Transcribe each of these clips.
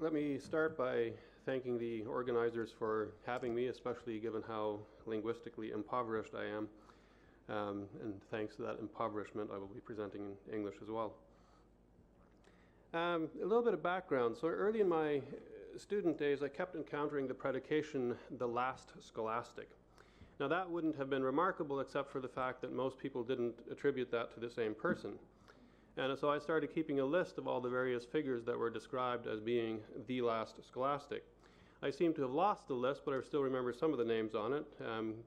let me start by thanking the organizers for having me, especially given how linguistically impoverished I am. And thanks to that impoverishment, I will be presenting in English as well. A little bit of background. So early in my student days, I kept encountering the predication, the last scholastic. Now that wouldn't have been remarkable except for the fact that most people didn't attribute that to the same person. And so I started keeping a list of all the various figures that were described as being the last scholastic. I seem to have lost the list, but I still remember some of the names on it.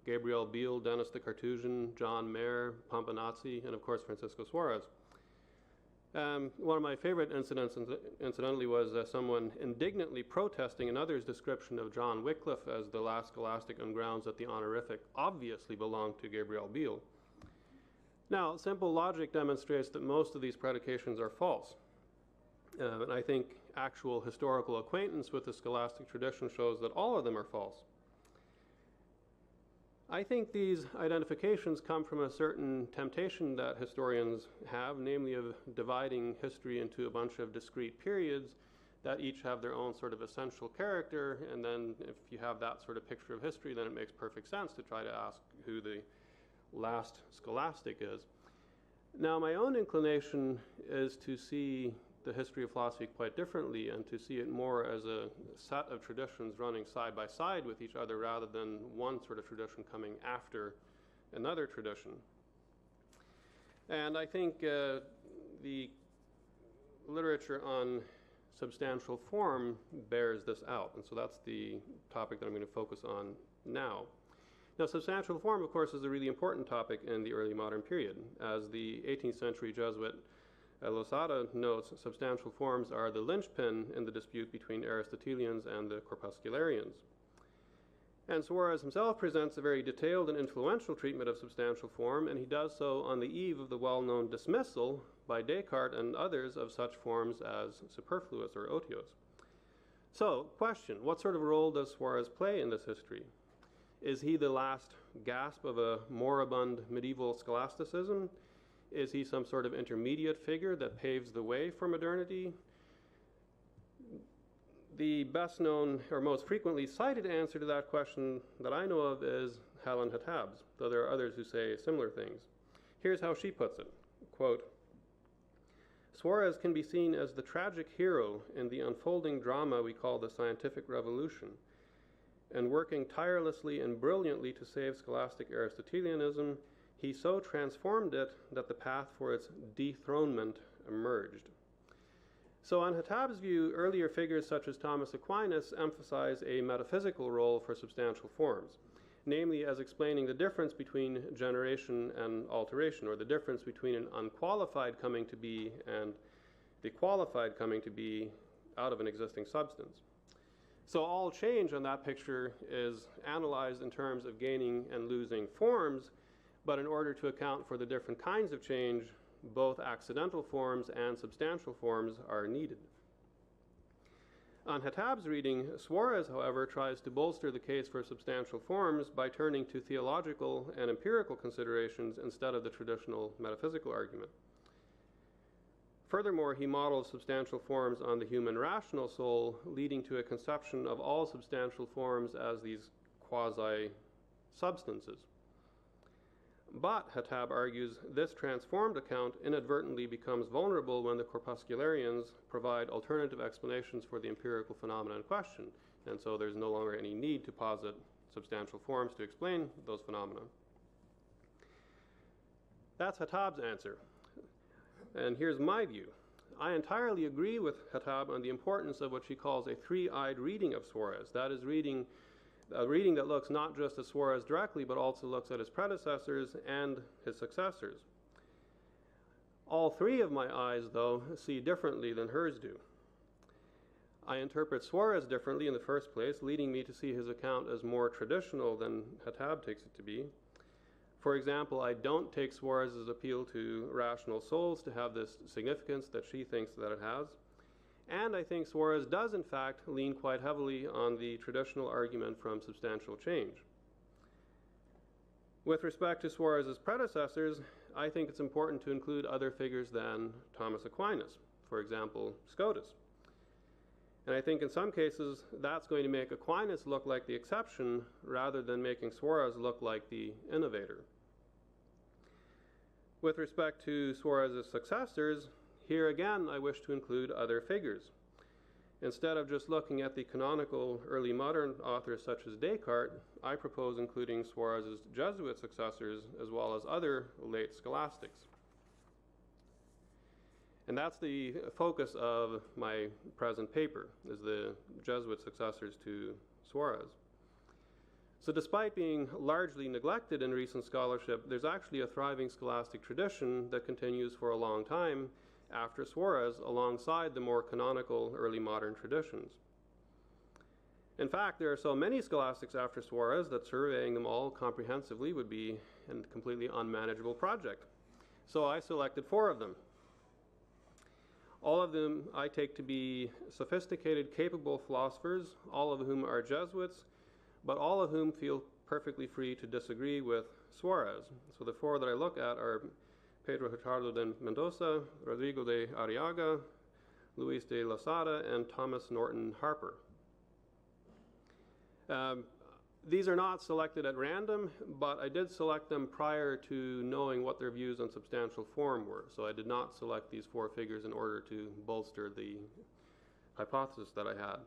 Gabriel Biel, Denis the Carthusian, John Mayer, Pomponazzi, and of course Francisco Suárez. One of my favorite incidents, incidentally, was someone indignantly protesting another's description of John Wycliffe as the last scholastic on grounds that the honorific obviously belonged to Gabriel Biel. Now, simple logic demonstrates that most of these predications are false. And I think actual historical acquaintance with the scholastic tradition shows that all of them are false. I think these identifications come from a certain temptation that historians have, namely of dividing history into a bunch of discrete periods that each have their own sort of essential character, and then if you have that sort of picture of history, then it makes perfect sense to try to ask who the last scholastic is. Now, my own inclination is to see the history of philosophy quite differently and to see it more as a set of traditions running side by side with each other rather than one sort of tradition coming after another tradition. And I think the literature on substantial form bears this out, and so that's the topic that I'm going to focus on now. Now, substantial form, of course, is a really important topic in the early modern period. As the 18th century Jesuit Losada notes, substantial forms are the linchpin in the dispute between Aristotelians and the corpuscularians. And Suárez himself presents a very detailed and influential treatment of substantial form, and he does so on the eve of the well-known dismissal by Descartes and others of such forms as superfluous or otiose. So, question, what sort of role does Suárez play in this history? Is he the last gasp of a moribund medieval scholasticism? Is he some sort of intermediate figure that paves the way for modernity? The best known or most frequently cited answer to that question that I know of is Helen Hatab's, though there are others who say similar things. Here's how she puts it, quote, Suárez can be seen as the tragic hero in the unfolding drama we call the scientific revolution, and working tirelessly and brilliantly to save scholastic Aristotelianism, he so transformed it that the path for its dethronement emerged. So on Hatab's view, earlier figures such as Thomas Aquinas emphasize a metaphysical role for substantial forms, namely as explaining the difference between generation and alteration, or the difference between an unqualified coming to be and the qualified coming to be out of an existing substance. So all change on that picture is analyzed in terms of gaining and losing forms, but in order to account for the different kinds of change, both accidental forms and substantial forms are needed. On Hatab's reading, Suárez, however, tries to bolster the case for substantial forms by turning to theological and empirical considerations instead of the traditional metaphysical argument. Furthermore, he models substantial forms on the human rational soul, leading to a conception of all substantial forms as these quasi-substances. But, Hatab argues, this transformed account inadvertently becomes vulnerable when the corpuscularians provide alternative explanations for the empirical phenomena in question, and so there's no longer any need to posit substantial forms to explain those phenomena. That's Hatab's answer. And here's my view. I entirely agree with Hatab on the importance of what she calls a three-eyed reading of Suárez. That is, a reading that looks not just at Suárez directly, but also looks at his predecessors and his successors. All three of my eyes, though, see differently than hers do. I interpret Suárez differently in the first place, leading me to see his account as more traditional than Hatab takes it to be. For example, I don't take Suárez's appeal to rational souls to have this significance that she thinks that it has. And I think Suárez does, in fact, lean quite heavily on the traditional argument from substantial change. With respect to Suárez's predecessors, I think it's important to include other figures than Thomas Aquinas, for example, Scotus. And I think in some cases that's going to make Aquinas look like the exception rather than making Suarez look like the innovator. With respect to Suarez's successors, here again I wish to include other figures. Instead of just looking at the canonical early modern authors such as Descartes, I propose including Suarez's Jesuit successors as well as other late scholastics. And that's the focus of my present paper, is the Jesuit successors to Suarez. So despite being largely neglected in recent scholarship, there's actually a thriving scholastic tradition that continues for a long time after Suarez alongside the more canonical early modern traditions. In fact, there are so many scholastics after Suarez that surveying them all comprehensively would be a completely unmanageable project. So I selected 4 of them. All of them I take to be sophisticated, capable philosophers, all of whom are Jesuits, but all of whom feel perfectly free to disagree with Suarez. So the 4 that I look at are Pedro Hurtado de Mendoza, Rodrigo de Arriaga, Luis de Losada, and Thomas Norton Harper. These are not selected at random, but I did select them prior to knowing what their views on substantial form were. So I did not select these 4 figures in order to bolster the hypothesis that I had.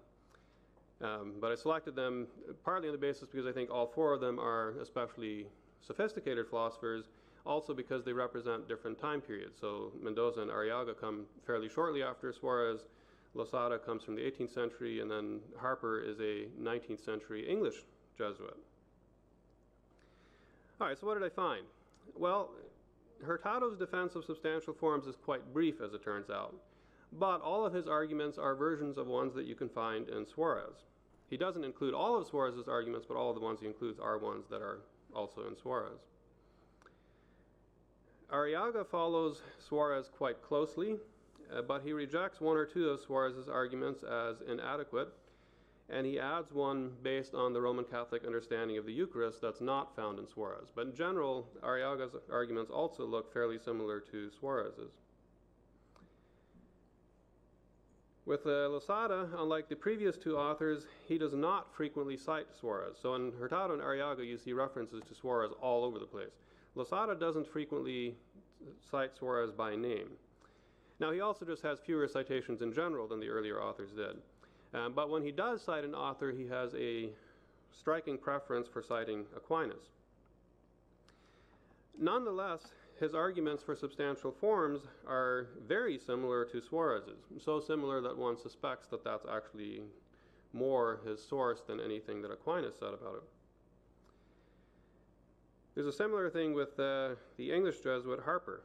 But I selected them partly on the basis because I think all 4 of them are especially sophisticated philosophers, also because they represent different time periods. So Mendoza and Arriaga come fairly shortly after Suarez, Losada comes from the 18th century, and then Harper is a 19th century English Jesuit. All right, so what did I find? Well, Hurtado's defense of substantial forms is quite brief, as it turns out, but all of his arguments are versions of ones that you can find in Suarez. He doesn't include all of Suarez's arguments, but all of the ones he includes are ones that are also in Suarez. Arriaga follows Suarez quite closely, but he rejects 1 or 2 of Suarez's arguments as inadequate, and he adds one based on the Roman Catholic understanding of the Eucharist that's not found in Suarez. But in general, Arriaga's arguments also look fairly similar to Suarez's. With Losada, unlike the previous 2 authors, he does not frequently cite Suarez. So in Hurtado and Arriaga, you see references to Suarez all over the place. Losada doesn't frequently cite Suarez by name. Now, he also just has fewer citations in general than the earlier authors did. But when he does cite an author, he has a striking preference for citing Aquinas. Nonetheless, his arguments for substantial forms are very similar to Suarez's, so similar that one suspects that that's actually more his source than anything that Aquinas said about it. There's a similar thing with the English Jesuit Harper.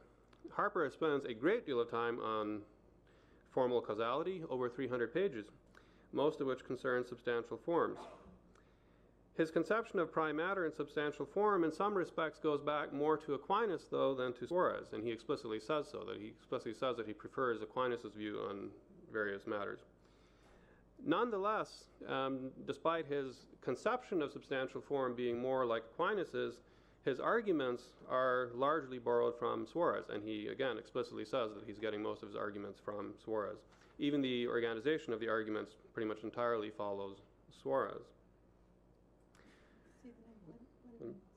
Harper spends a great deal of time on formal causality, over 300 pages, most of which concern substantial forms. His conception of prime matter and substantial form in some respects goes back more to Aquinas, though, than to Suarez, and he explicitly says so, that he explicitly says that he prefers Aquinas' view on various matters. Nonetheless, despite his conception of substantial form being more like Aquinas's, his arguments are largely borrowed from Suarez, and he, again, explicitly says that he's getting most of his arguments from Suarez. Even the organization of the arguments pretty much entirely follows Suarez.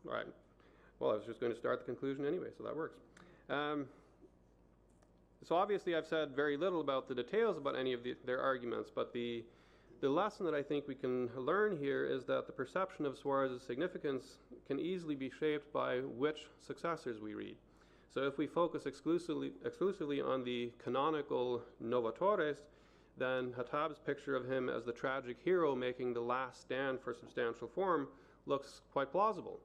All right. Well, I was just going to start the conclusion anyway, so that works. So obviously I've said very little about the details about any of their arguments, but the lesson that I think we can learn here is that the perception of Suarez's significance can easily be shaped by which successors we read. So if we focus exclusively on the canonical Novatores, then Hatab's picture of him as the tragic hero making the last stand for substantial form looks quite plausible.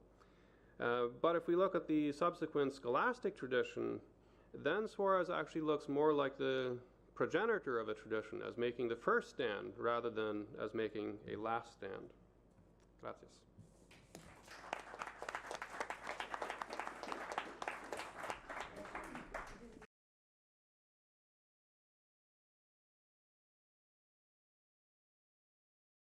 But if we look at the subsequent scholastic tradition, then Suarez actually looks more like the progenitor of a tradition, as making the first stand rather than as making a last stand. Gracias.